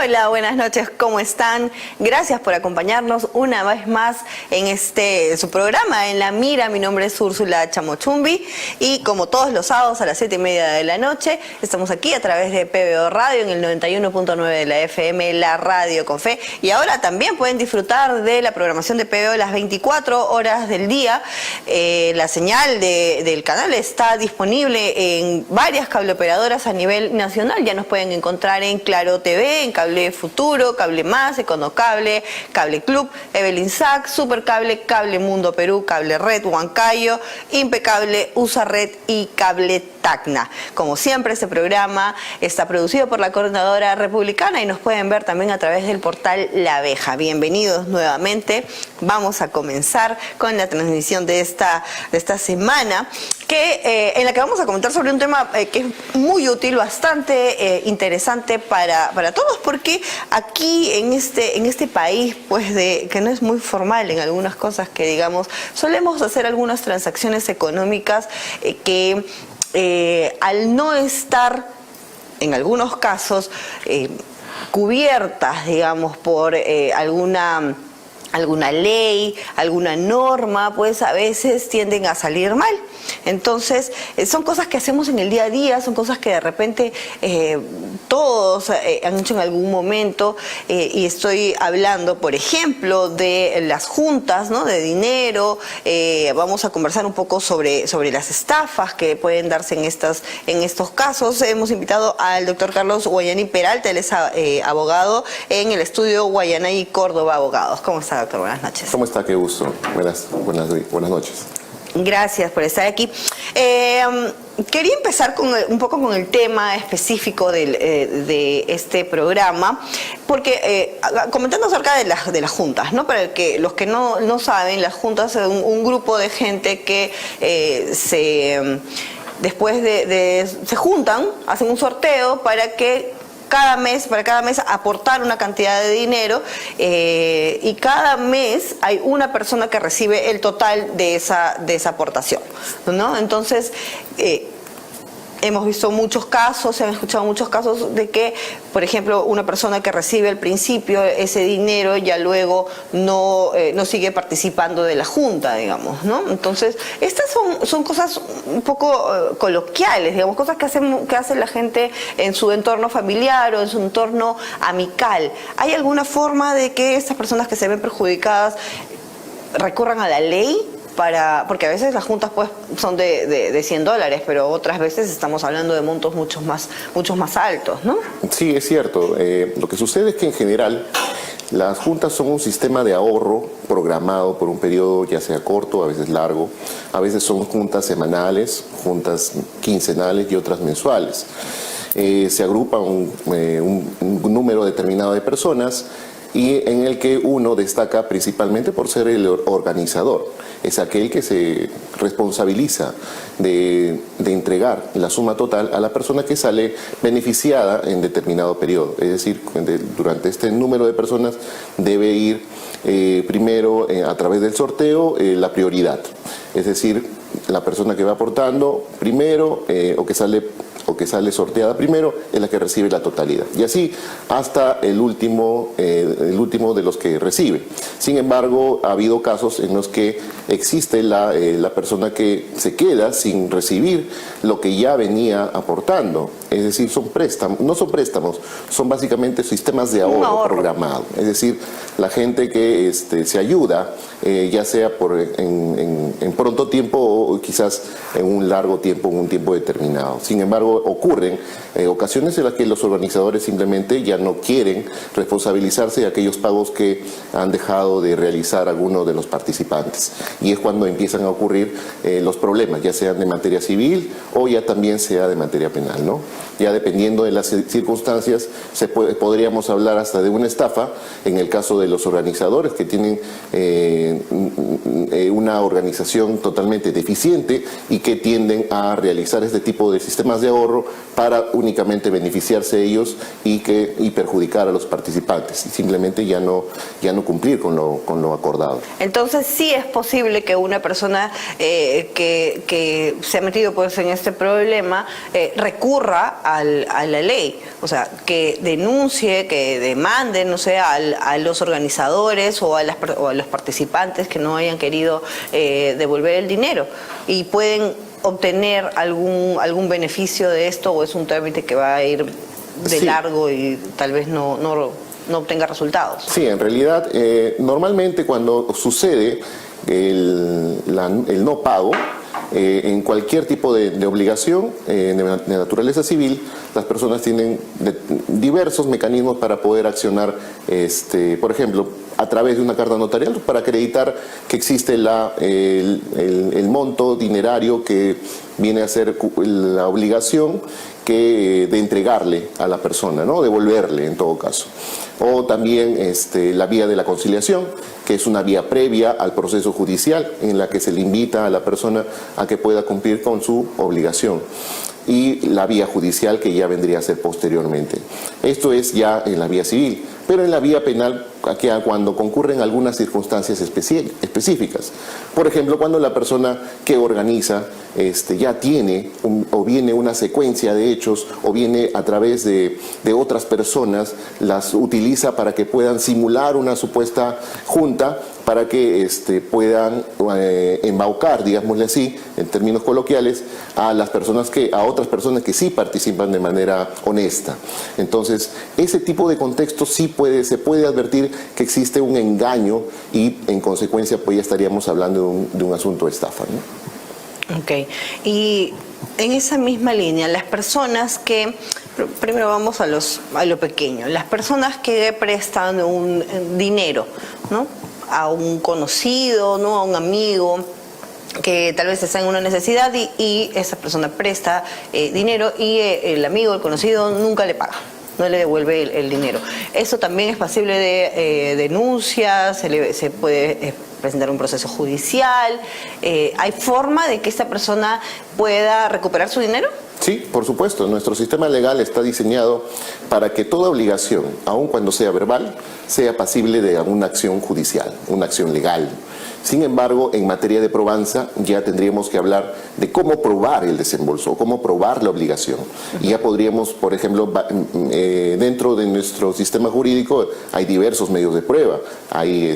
Hola, buenas noches, ¿cómo están? Gracias por acompañarnos una vez más en su programa, en La Mira. Mi nombre es Úrsula Chamochumbi y como todos los sábados a las 7:30 de la noche, estamos aquí a través de PBO Radio en el 91.9 de la FM, la radio con fe. Y ahora también pueden disfrutar de la programación de PBO las 24 horas del día. La señal del canal está disponible en varias cableoperadoras a nivel nacional. Ya nos pueden encontrar en Claro TV, en Cable Futuro, Cable Más, Econocable, Cable Club, Evelyn Sac, Supercable, Cable Mundo Perú, Cable Red, Huancayo, Impecable, USA Red y Cable Tacna. Como siempre, este programa está producido por la Coordinadora Republicana y nos pueden ver también a través del portal La Abeja. Bienvenidos nuevamente. Vamos a comenzar con la transmisión de esta semana, en la que vamos a comentar sobre un tema que es muy útil, bastante interesante para todos, porque aquí en este país, pues que no es muy formal en algunas cosas que digamos, solemos hacer algunas transacciones económicas que al no estar en algunos casos cubiertas, digamos, por alguna ley, alguna norma, pues a veces tienden a salir mal. Entonces, son cosas que hacemos en el día a día, son cosas que de repente todos han hecho en algún momento, y estoy hablando, por ejemplo, de las juntas, ¿no?, de dinero. Vamos a conversar un poco sobre las estafas que pueden darse en estos casos. Hemos invitado al doctor Carlos Guayanay Peralta, él es abogado en el estudio Guayanay Córdoba Abogados. ¿Cómo está, doctor? Buenas noches. ¿Cómo está? Qué gusto. Buenas noches. Gracias por estar aquí. Quería empezar un poco con el tema específico de este programa, porque comentando acerca de las juntas, ¿no? Para los que no saben, las juntas son un grupo de gente que después se juntan, hacen un sorteo para cada mes aportar una cantidad de dinero, y cada mes hay una persona que recibe el total de esa aportación, ¿no? Entonces, hemos visto muchos casos, se han escuchado muchos casos de que, por ejemplo, una persona que recibe al principio ese dinero ya luego no sigue participando de la junta, digamos, ¿no? Entonces, estas son cosas un poco coloquiales, digamos, cosas que hace la gente en su entorno familiar o en su entorno amical. ¿Hay alguna forma de que estas personas que se ven perjudicadas recurran a la ley? Porque a veces las juntas pues son de $100, pero otras veces estamos hablando de montos muchos más altos, ¿no? Sí, es cierto. Lo que sucede es que en general las juntas son un sistema de ahorro programado por un periodo ya sea corto, a veces largo. A veces son juntas semanales, juntas quincenales y otras mensuales. Se agrupa un número determinado de personas, y en el que uno destaca principalmente por ser el organizador. Es aquel que se responsabiliza de entregar la suma total a la persona que sale beneficiada en determinado periodo. Es decir, durante este número de personas debe ir primero a través del sorteo la prioridad. Es decir, la persona que va aportando primero o que sale sorteada primero es la que recibe la totalidad. Y así hasta el último de los que recibe. Sin embargo, ha habido casos en los que existe la persona que se queda sin recibir lo que ya venía aportando. Es decir, no son préstamos, son básicamente sistemas de ahorro programado. Es decir, la gente que se ayuda, ya sea en pronto tiempo o quizás en un largo tiempo, en un tiempo determinado. Sin embargo, ocurren ocasiones en las que los organizadores simplemente ya no quieren responsabilizarse de aquellos pagos que han dejado de realizar algunos de los participantes. Y es cuando empiezan a ocurrir los problemas, ya sean de materia civil o ya también sea de materia penal, ¿no? Ya dependiendo de las circunstancias, podríamos hablar hasta de una estafa en el caso de los organizadores que tienen una organización totalmente deficiente y que tienden a realizar este tipo de sistemas de ahorro para únicamente beneficiarse ellos y perjudicar a los participantes y simplemente ya no cumplir con lo acordado. Entonces sí es posible que una persona que se ha metido pues en este problema recurra a la ley, o sea, que denuncie, que demande, no sé, a los organizadores o a los participantes que no hayan querido devolver el dinero, y pueden obtener algún beneficio de esto, o es un trámite que va a ir de largo y tal vez no obtenga resultados. Sí, en realidad, normalmente cuando sucede el no pago, en cualquier tipo de obligación de naturaleza civil, las personas tienen diversos mecanismos para poder accionar, por ejemplo, a través de una carta notarial, para acreditar que existe el monto dinerario que viene a ser la obligación de entregarle a la persona, ¿no? Devolverle en todo caso. O también la vía de la conciliación, que es una vía previa al proceso judicial en la que se le invita a la persona a que pueda cumplir con su obligación. Y la vía judicial, que ya vendría a ser posteriormente. Esto es ya en la vía civil, pero en la vía penal, cuando concurren algunas circunstancias específicas. Por ejemplo, cuando la persona que organiza ya tiene o viene una secuencia de hechos, o viene a través de otras personas, las utiliza para que puedan simular una supuesta junta, para que puedan embaucar, digámosle así, en términos coloquiales, a otras personas que sí participan de manera honesta. Entonces, ese tipo de contexto sí se puede advertir que existe un engaño, y en consecuencia pues ya estaríamos hablando de un asunto de estafa, ¿no? Ok, y en esa misma línea, las personas que, primero vamos a lo pequeño, las personas que prestan un dinero, ¿no?, a un conocido, ¿no?, a un amigo que tal vez está en una necesidad, y esa persona presta dinero, y el amigo, el conocido, nunca le paga, no le devuelve el dinero. Eso también es pasible de denuncia, se puede presentar un proceso judicial. ¿Hay forma de que esta persona pueda recuperar su dinero? Sí, por supuesto. Nuestro sistema legal está diseñado para que toda obligación, aun cuando sea verbal, sea pasible de una acción judicial, una acción legal. Sin embargo, en materia de probanza ya tendríamos que hablar de cómo probar el desembolso, cómo probar la obligación. Y ya podríamos, por ejemplo, dentro de nuestro sistema jurídico hay diversos medios de prueba. Hay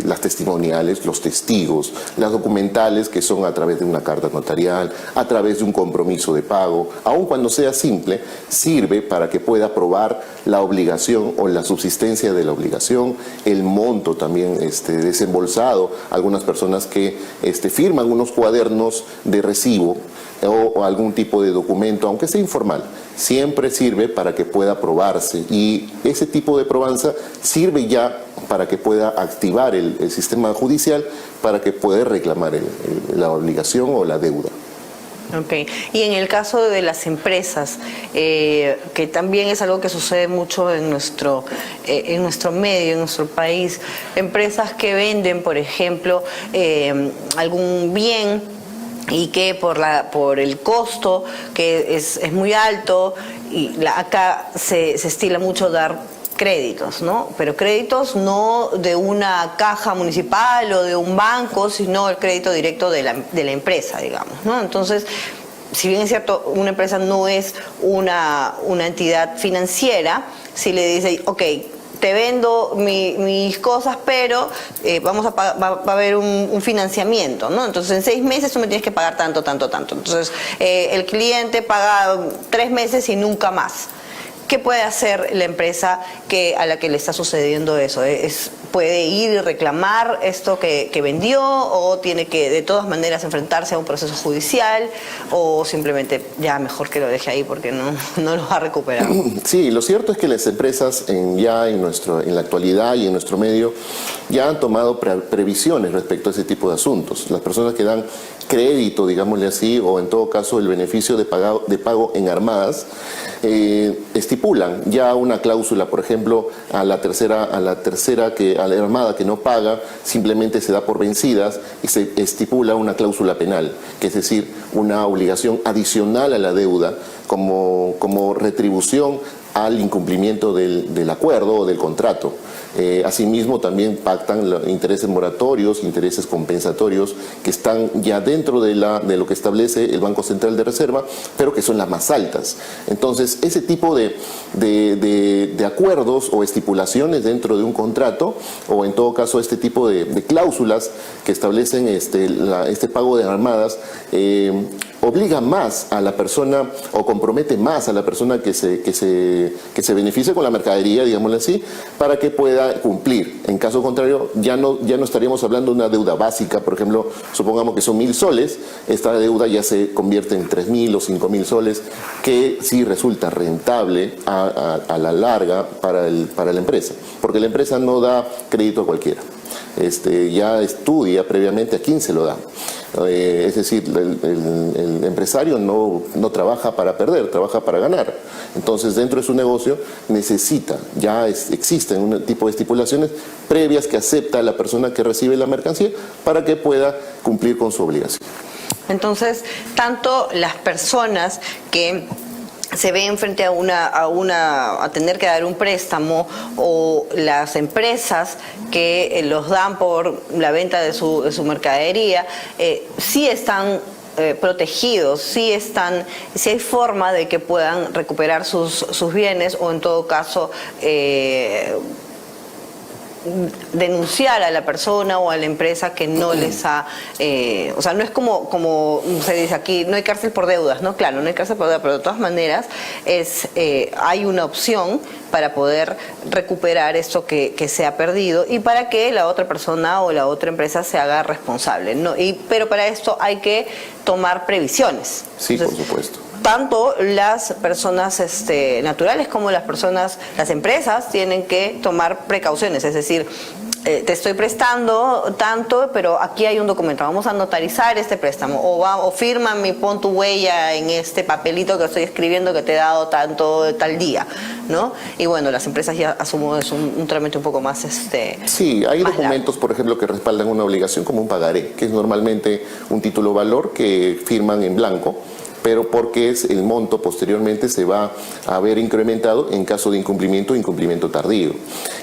las testimoniales, los testigos, las documentales, que son a través de una carta notarial, a través de un compromiso de pago. Aun cuando sea simple, sirve para que pueda probar la obligación o la subsistencia de la obligación, el monto también desembolsado. Algunas personas que firman unos cuadernos de recibo o algún tipo de documento, aunque sea informal, siempre sirve para que pueda probarse, y ese tipo de probanza sirve ya para que pueda activar el sistema judicial para que pueda reclamar la obligación o la deuda. Ok, y en el caso de las empresas, que también es algo que sucede mucho en nuestro medio, en nuestro país, empresas que venden, por ejemplo, algún bien, y que por el costo, que es muy alto, y acá se estila mucho dar créditos, ¿no? Pero créditos no de una caja municipal o de un banco, sino el crédito directo de la empresa, digamos, ¿no? Entonces, si bien es cierto, una empresa no es una entidad financiera, si le dice, ok, te vendo mis cosas, pero va a haber un financiamiento, ¿no? Entonces, en 6 meses tú me tienes que pagar tanto. Entonces, el cliente paga 3 meses y nunca más. ¿Qué puede hacer la empresa a la que le está sucediendo eso? ¿Puede ir y reclamar esto que vendió, o tiene que de todas maneras enfrentarse a un proceso judicial, o simplemente ya mejor que lo deje ahí porque no lo va a recuperar? Sí, lo cierto es que las empresas en la actualidad y en nuestro medio ya han tomado previsiones respecto a ese tipo de asuntos. Las personas que dan crédito, digámosle así, o en todo caso el beneficio de pago en armadas, estipulan ya una cláusula, por ejemplo, a la armada que no paga, simplemente se da por vencidas, y se estipula una cláusula penal, que es decir, una obligación adicional a la deuda como retribución al incumplimiento del acuerdo o del contrato. Asimismo, también pactan intereses moratorios, intereses compensatorios, que están ya dentro de lo que establece el Banco Central de Reserva, pero que son las más altas. Entonces, ese tipo de acuerdos o estipulaciones dentro de un contrato, o en todo caso este tipo de cláusulas que establecen este pago de armadas, obliga más a la persona o compromete más a la persona que se beneficia con la mercadería, digámoslo así, para que pueda cumplir. En caso contrario, ya no estaríamos hablando de una deuda básica. Por ejemplo, supongamos que son 1.000 soles, esta deuda ya se convierte en 3.000 o 5.000 soles, que sí resulta rentable a la larga para la empresa, porque la empresa no da crédito a cualquiera. Ya estudia previamente a quién se lo da. Es decir, el empresario no trabaja para perder, trabaja para ganar. Entonces, dentro de su negocio existen un tipo de estipulaciones previas que acepta la persona que recibe la mercancía para que pueda cumplir con su obligación. Entonces, tanto las personas que se ven frente a tener que dar un préstamo, o las empresas que los dan por la venta de su mercadería, sí están protegidos, sí hay forma de que puedan recuperar sus bienes, o en todo caso denunciar a la persona o a la empresa que no les ha... o sea, no es como se dice aquí, no hay cárcel por deudas, ¿no? Claro, no hay cárcel por deudas, pero de todas maneras hay una opción para poder recuperar esto que se ha perdido, y para que la otra persona o la otra empresa se haga responsable, ¿no? Pero para esto hay que tomar previsiones. Sí, entonces, por supuesto. Tanto las personas naturales como las empresas tienen que tomar precauciones, es decir, te estoy prestando tanto, pero aquí hay un documento, vamos a notarizar este préstamo, o fírmame, pon tu huella en este papelito que estoy escribiendo que te he dado tanto tal día, ¿no? Y bueno, las empresas ya asumo es un trámite un poco más sí, hay más documentos, largo, por ejemplo, que respaldan una obligación, como un pagaré, que es normalmente un título valor que firman en blanco, pero porque el monto posteriormente se va a ver incrementado en caso de incumplimiento o incumplimiento tardío.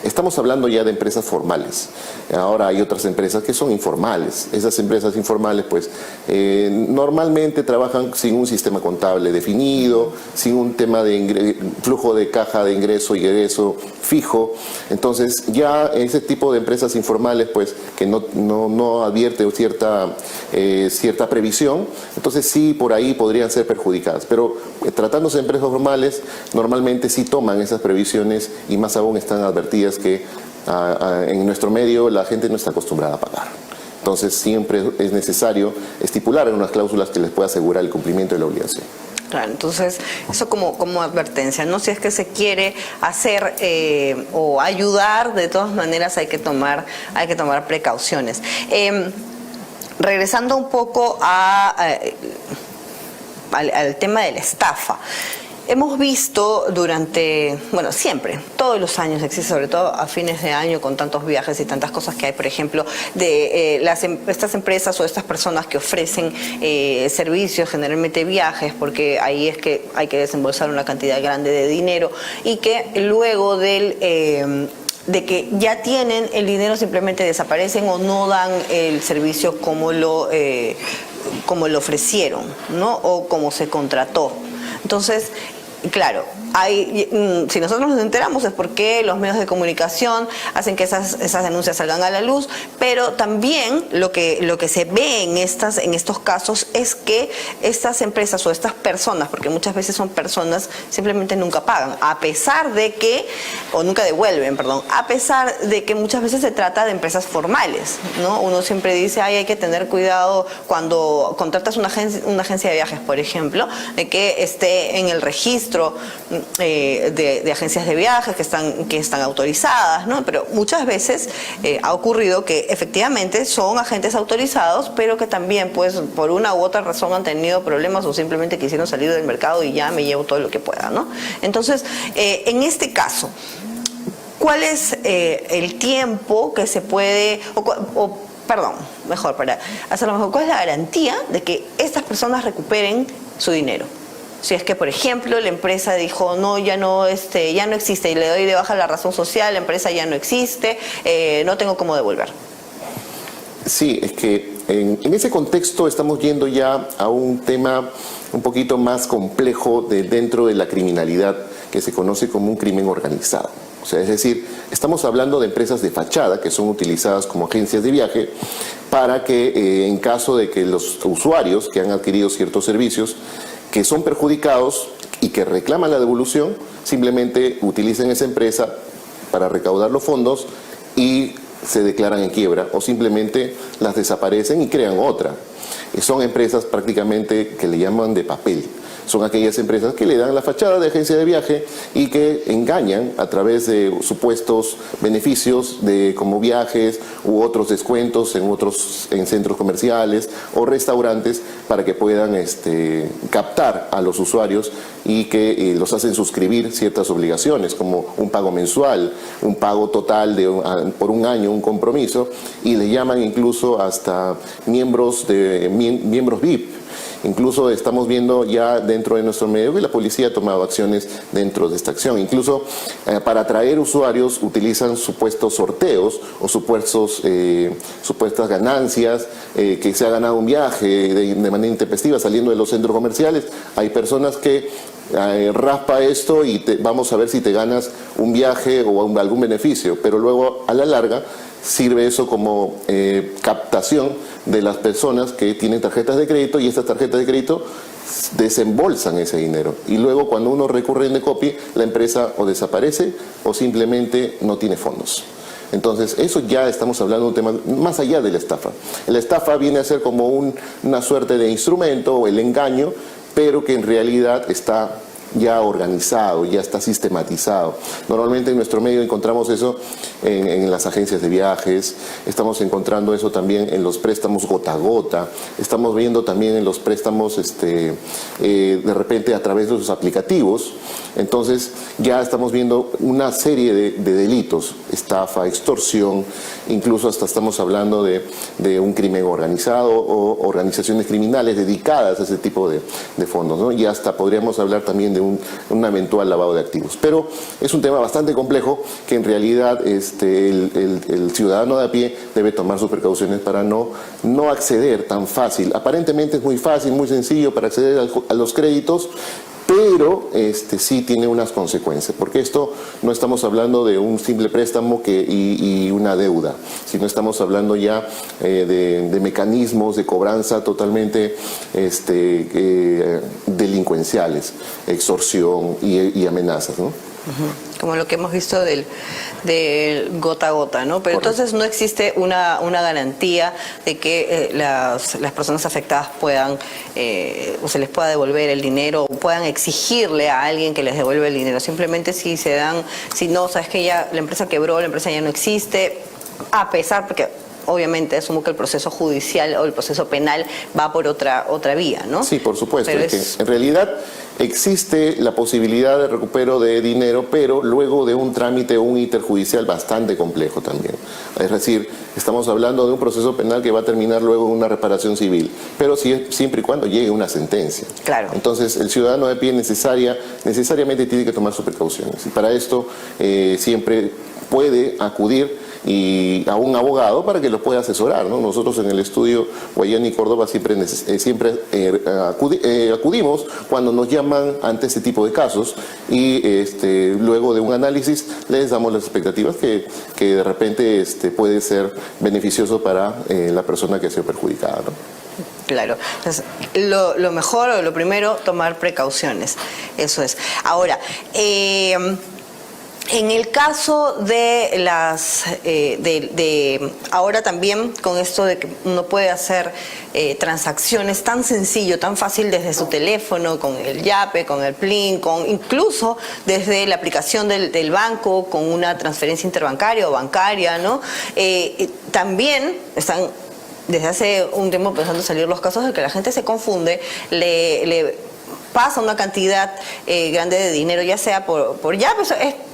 Estamos hablando ya de empresas formales. Ahora hay otras empresas que son informales. Esas empresas informales pues normalmente trabajan sin un sistema contable definido, sin un tema de flujo de caja de ingreso y egreso fijo. Entonces ya ese tipo de empresas informales pues que no advierte cierta previsión, entonces sí por ahí podrían ser perjudicadas, pero tratándose de empresas formales normalmente sí toman esas previsiones, y más aún están advertidas que en nuestro medio la gente no está acostumbrada a pagar. Entonces siempre es necesario estipular en unas cláusulas que les pueda asegurar el cumplimiento de la obligación. Claro, entonces eso como advertencia, ¿no? Si es que se quiere hacer o ayudar, de todas maneras hay que tomar precauciones. Regresando un poco al tema de la estafa. Hemos visto siempre, todos los años existe, sobre todo a fines de año, con tantos viajes y tantas cosas que hay, por ejemplo, de estas empresas o estas personas que ofrecen servicios, generalmente viajes, porque ahí es que hay que desembolsar una cantidad grande de dinero, y que luego de que ya tienen el dinero simplemente desaparecen o no dan el servicio como lo ofrecieron, ¿no? O como se contrató. Entonces, claro, si nosotros nos enteramos es porque los medios de comunicación hacen que esas denuncias salgan a la luz, pero también lo que se ve en estos casos es que estas empresas o estas personas, porque muchas veces son personas, simplemente nunca pagan, nunca devuelven, a pesar de que muchas veces se trata de empresas formales, ¿no? Uno siempre dice, hay que tener cuidado cuando contratas una agencia de viajes, por ejemplo, de que esté en el registro de agencias de viajes que están autorizadas, ¿no? Pero muchas veces ha ocurrido que efectivamente son agentes autorizados, pero que también pues por una u otra razón han tenido problemas, o simplemente quisieron salir del mercado y ya me llevo todo lo que pueda, ¿no? Entonces, en este caso, ¿cuál es el tiempo que se puede, mejor para hacerlo mejor, cuál es la garantía de que estas personas recuperen su dinero? Si es que, por ejemplo, la empresa dijo, no, ya no existe, y le doy de baja la razón social, la empresa ya no existe, no tengo cómo devolver. Sí, es que en ese contexto estamos yendo ya a un tema un poquito más complejo dentro de la criminalidad, que se conoce como un crimen organizado. O sea, es decir, estamos hablando de empresas de fachada que son utilizadas como agencias de viaje para que en caso de que los usuarios que han adquirido ciertos servicios que son perjudicados y que reclaman la devolución, simplemente utilicen esa empresa para recaudar los fondos y se declaran en quiebra o simplemente las desaparecen y crean otra. Son empresas prácticamente que le llaman de papel. Son aquellas empresas que le dan la fachada de agencia de viaje y que engañan a través de supuestos beneficios como viajes u otros descuentos en centros comerciales o restaurantes para que puedan captar a los usuarios y que los hacen suscribir ciertas obligaciones como un pago mensual, un pago total por un año, un compromiso, y le llaman incluso hasta miembros VIP. Incluso estamos viendo ya dentro de nuestro medio que la policía ha tomado acciones dentro de esta acción. Incluso para atraer usuarios utilizan supuestos sorteos o supuestas ganancias, que se ha ganado un viaje de manera intempestiva saliendo de los centros comerciales. Hay personas que raspa esto y vamos a ver si te ganas un viaje o algún beneficio, pero luego a la larga sirve eso como captación de las personas que tienen tarjetas de crédito y estas tarjetas de crédito desembolsan ese dinero. Y luego cuando uno recurre en Decopi, la empresa o desaparece o simplemente no tiene fondos. Entonces, eso ya estamos hablando de un tema más allá de la estafa. La estafa viene a ser como una suerte de instrumento o el engaño, pero que en realidad está ya organizado, ya está sistematizado. Normalmente en nuestro medio encontramos eso en las agencias de viajes, estamos encontrando eso también en los préstamos gota a gota, estamos viendo también en los préstamos de repente a través de los aplicativos. Entonces ya estamos viendo una serie de delitos, estafa, extorsión, incluso hasta estamos hablando de un crimen organizado o organizaciones criminales dedicadas a ese tipo de fondos, ¿no? Y hasta podríamos hablar también de un eventual lavado de activos. Pero es un tema bastante complejo que en realidad el ciudadano de a pie debe tomar sus precauciones para no acceder tan fácil. Aparentemente es muy fácil, muy sencillo para acceder a los créditos, pero sí tiene unas consecuencias, porque esto no estamos hablando de un simple préstamo y una deuda, sino estamos hablando ya de mecanismos de cobranza totalmente delincuenciales, extorsión y amenazas, ¿no? Como lo que hemos visto del gota a gota, ¿no? Pero Correcto. Entonces no existe una garantía de que las personas afectadas puedan, o se les pueda devolver el dinero, o puedan exigirle a alguien que les devuelva el dinero. Simplemente si no, sabes que ya la empresa quebró, la empresa ya no existe, a pesar, porque obviamente asumo que el proceso judicial o el proceso penal va por otra vía, ¿no? Sí, por supuesto. Pero que en realidad existe la posibilidad de recupero de dinero, pero luego de un trámite o un interjudicial bastante complejo también. Es decir, estamos hablando de un proceso penal que va a terminar luego en una reparación civil, pero siempre y cuando llegue una sentencia. Claro. Entonces, el ciudadano de pie necesariamente tiene que tomar sus precauciones. Y para esto siempre puede acudir a un abogado para que lo pueda asesorar, ¿no? Nosotros en el estudio Guayani Córdoba siempre acudimos cuando nos llaman ante este tipo de casos y luego de un análisis les damos las expectativas que de repente puede ser beneficioso para la persona que ha sido perjudicada, ¿no? Claro. Entonces, lo mejor o lo primero, tomar precauciones. Eso es. Ahora, en el caso de ahora también con esto de que uno puede hacer transacciones tan sencillo, tan fácil desde su teléfono, con el Yape, con el Plin, incluso desde la aplicación del banco, con una transferencia interbancaria o bancaria, ¿no? También están desde hace un tiempo empezando a salir los casos de que la gente se confunde, le pasa una cantidad grande de dinero, ya sea por Yape,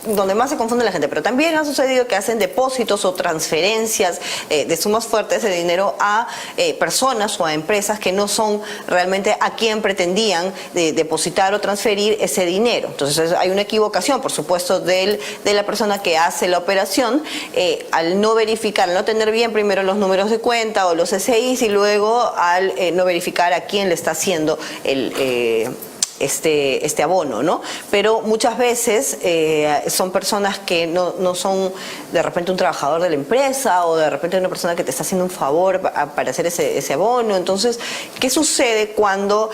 donde más se confunde la gente, pero también ha sucedido que hacen depósitos o transferencias de sumas fuertes de dinero a personas o a empresas que no son realmente a quien pretendían depositar o transferir ese dinero. Entonces hay una equivocación, por supuesto, de la persona que hace la operación al no verificar, al no tener bien primero los números de cuenta o los SIs y luego al no verificar a quién le está haciendo este abono, ¿no? Pero muchas veces son personas que no son de repente un trabajador de la empresa o de repente una persona que te está haciendo un favor para hacer ese abono. Entonces, ¿qué sucede cuando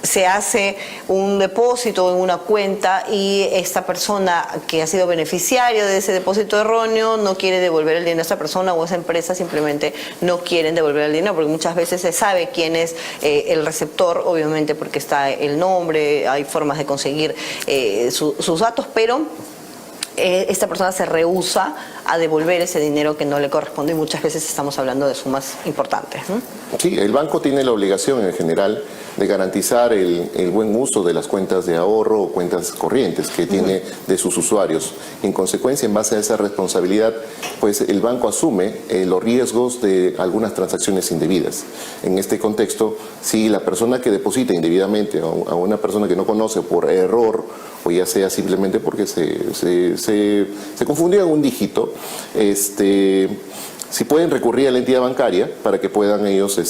se hace un depósito en una cuenta y esta persona que ha sido beneficiario de ese depósito erróneo no quiere devolver el dinero a esa persona, o esa empresa simplemente no quieren devolver el dinero? Porque muchas veces se sabe quién es el receptor, obviamente porque está el nombre, hay formas de conseguir sus datos, pero esta persona se rehúsa a devolver ese dinero que no le corresponde, y muchas veces estamos hablando de sumas importantes, ¿no? Sí, el banco tiene la obligación en general de garantizar el buen uso de las cuentas de ahorro o cuentas corrientes que tiene de sus usuarios. En consecuencia, en base a esa responsabilidad, pues el banco asume los riesgos de algunas transacciones indebidas. En este contexto, si la persona que deposita indebidamente a una persona que no conoce por error, o ya sea simplemente porque se confundió en un dígito, si pueden recurrir a la entidad bancaria para que puedan ellos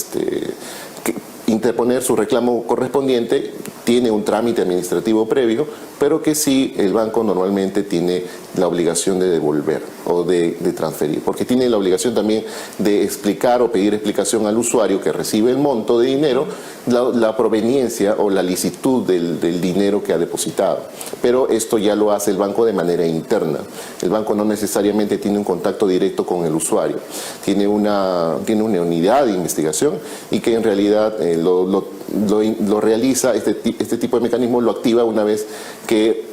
interponer su reclamo correspondiente. Tiene un trámite administrativo previo, pero que sí el banco normalmente tiene la obligación de devolver o de transferir, porque tiene la obligación también de explicar o pedir explicación al usuario que recibe el monto de dinero, la proveniencia o la licitud del dinero que ha depositado. Pero esto ya lo hace el banco de manera interna. El banco no necesariamente tiene un contacto directo con el usuario. Tiene una unidad de investigación y que en realidad lo realiza, este tipo de mecanismo lo activa una vez que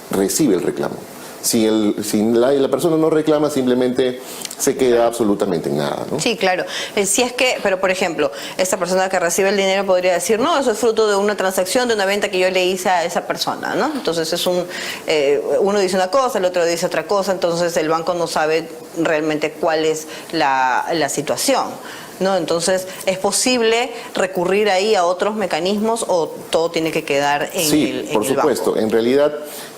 recibe el reclamo. Si la persona no reclama, simplemente se queda absolutamente en nada, ¿no? Sí, claro. Si es que, pero por ejemplo, esta persona que recibe el dinero podría decir, no, eso es fruto de una transacción, de una venta que yo le hice a esa persona, ¿no? Entonces uno dice una cosa, el otro dice otra cosa, entonces el banco no sabe realmente cuál es la situación, ¿no? Entonces, ¿es posible recurrir ahí a otros mecanismos o todo tiene que quedar en el banco? Sí, por supuesto. En realidad,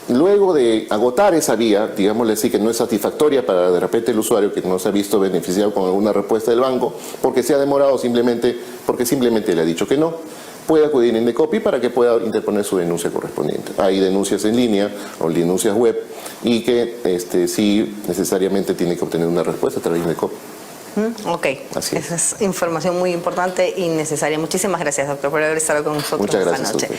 luego de agotar esa vía, digámosle así, que no es satisfactoria para de repente el usuario que no se ha visto beneficiado con alguna respuesta del banco, porque se ha demorado porque simplemente le ha dicho que no, puede acudir a Indecopi para que pueda interponer su denuncia correspondiente. Hay denuncias en línea o denuncias web y que sí necesariamente tiene que obtener una respuesta a través de Indecopi. Ok, esa es información muy importante y necesaria. Muchísimas gracias, doctor, por haber estado con nosotros esta noche.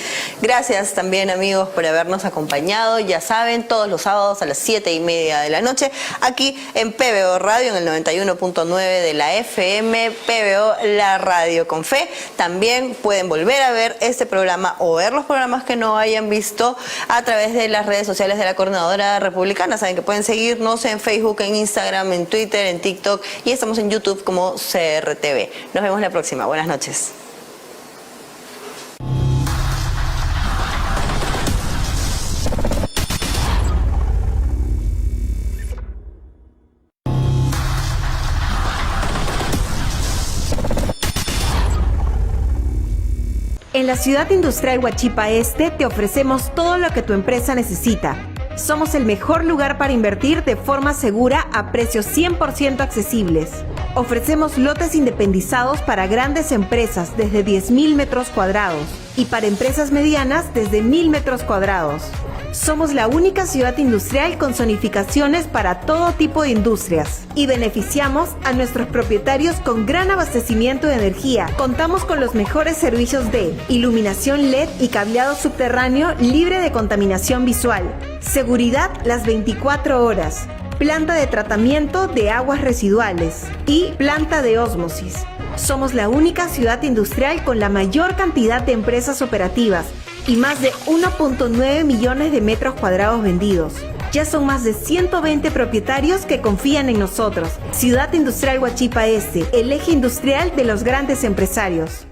Gracias también, amigos, por habernos acompañado. Ya saben, todos los sábados a las 7:30 de la noche, aquí en PBO Radio, en el 91.9 de la FM, PBO, la radio con fe. También pueden volver a ver este programa o ver los programas que no hayan visto a través de las redes sociales de la Coordinadora Republicana. Saben que pueden seguirnos en Facebook, en Instagram, en Twitter, en TikTok, y estamos en YouTube como CRTV. Nos vemos la próxima. Buenas noches. En la Ciudad Industrial Huachipa Este te ofrecemos todo lo que tu empresa necesita. Somos el mejor lugar para invertir de forma segura a precios 100% accesibles. Ofrecemos lotes independizados para grandes empresas desde 10.000 metros cuadrados y para empresas medianas desde 1.000 metros cuadrados. Somos la única ciudad industrial con zonificaciones para todo tipo de industrias y beneficiamos a nuestros propietarios con gran abastecimiento de energía. Contamos con los mejores servicios de iluminación LED y cableado subterráneo libre de contaminación visual, seguridad las 24 horas, planta de tratamiento de aguas residuales y planta de ósmosis. Somos la única ciudad industrial con la mayor cantidad de empresas operativas y más de 1.9 millones de metros cuadrados vendidos. Ya son más de 120 propietarios que confían en nosotros. Ciudad Industrial Huachipa Este, el eje industrial de los grandes empresarios.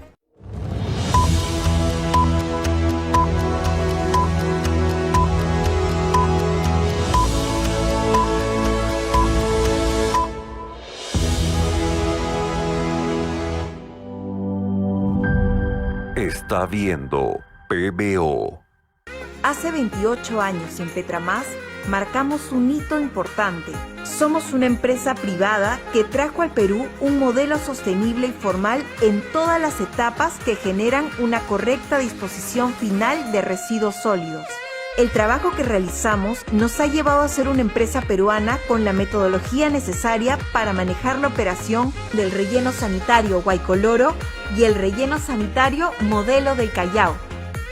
Está viendo PBO. Hace 28 años en Petramás marcamos un hito importante. Somos una empresa privada que trajo al Perú un modelo sostenible y formal en todas las etapas que generan una correcta disposición final de residuos sólidos. El trabajo que realizamos nos ha llevado a ser una empresa peruana con la metodología necesaria para manejar la operación del relleno sanitario Guaycoloro y el relleno sanitario Modelo del Callao.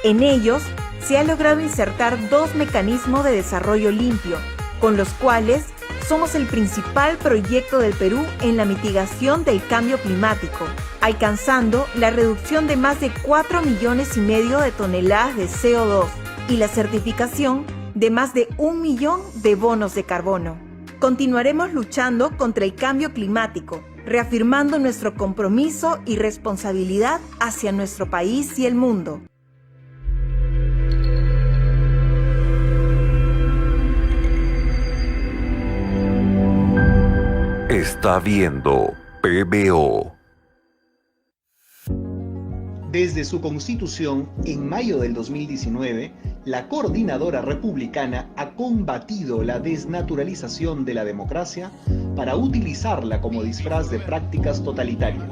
En ellos se ha logrado insertar 2 mecanismos de desarrollo limpio, con los cuales somos el principal proyecto del Perú en la mitigación del cambio climático, alcanzando la reducción de más de 4,5 millones de toneladas de CO2 y la certificación de más de 1 millón de bonos de carbono. Continuaremos luchando contra el cambio climático, reafirmando nuestro compromiso y responsabilidad hacia nuestro país y el mundo. Está viendo PBO. Desde su constitución, en mayo del 2019, la Coordinadora Republicana ha combatido la desnaturalización de la democracia para utilizarla como disfraz de prácticas totalitarias.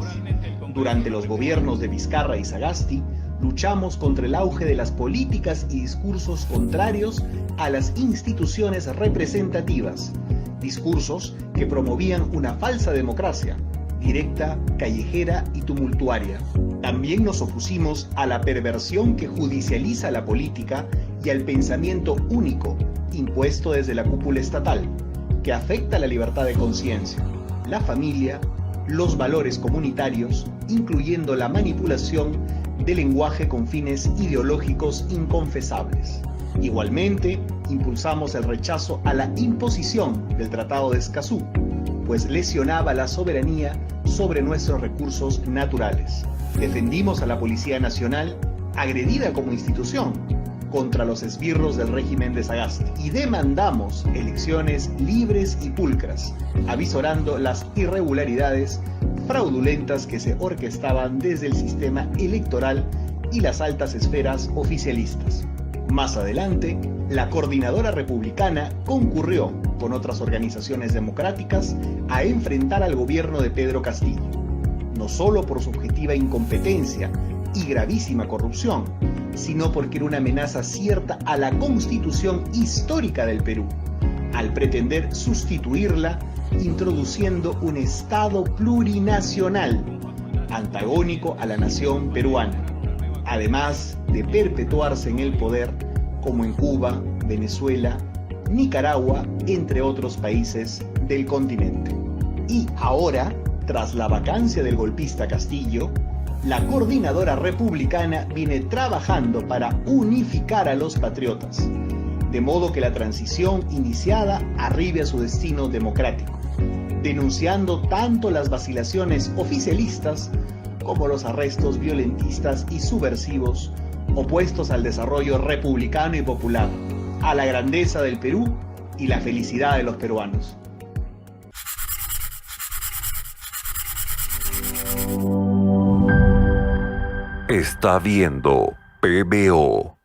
Durante los gobiernos de Vizcarra y Sagasti, luchamos contra el auge de las políticas y discursos contrarios a las instituciones representativas, discursos que promovían una falsa democracia, directa, callejera y tumultuaria. También nos opusimos a la perversión que judicializa la política y al pensamiento único impuesto desde la cúpula estatal, que afecta la libertad de conciencia, la familia, los valores comunitarios, incluyendo la manipulación del lenguaje con fines ideológicos inconfesables. Igualmente, impulsamos el rechazo a la imposición del Tratado de Escazú, pues lesionaba la soberanía sobre nuestros recursos naturales. Defendimos a la Policía Nacional, agredida como institución, contra los esbirros del régimen de Sagasti, y demandamos elecciones libres y pulcras, avisorando las irregularidades fraudulentas que se orquestaban desde el sistema electoral y las altas esferas oficialistas. Más adelante, la Coordinadora Republicana concurrió con otras organizaciones democráticas a enfrentar al gobierno de Pedro Castillo, no solo por su objetiva incompetencia y gravísima corrupción, sino porque era una amenaza cierta a la Constitución histórica del Perú, al pretender sustituirla introduciendo un Estado plurinacional, antagónico a la nación peruana, además de perpetuarse en el poder como en Cuba, Venezuela, Nicaragua, entre otros países del continente. Y ahora, tras la vacancia del golpista Castillo, la Coordinadora Republicana viene trabajando para unificar a los patriotas, de modo que la transición iniciada arribe a su destino democrático, denunciando tanto las vacilaciones oficialistas como los arrestos violentistas y subversivos opuestos al desarrollo republicano y popular, a la grandeza del Perú y la felicidad de los peruanos. Está viendo PBO.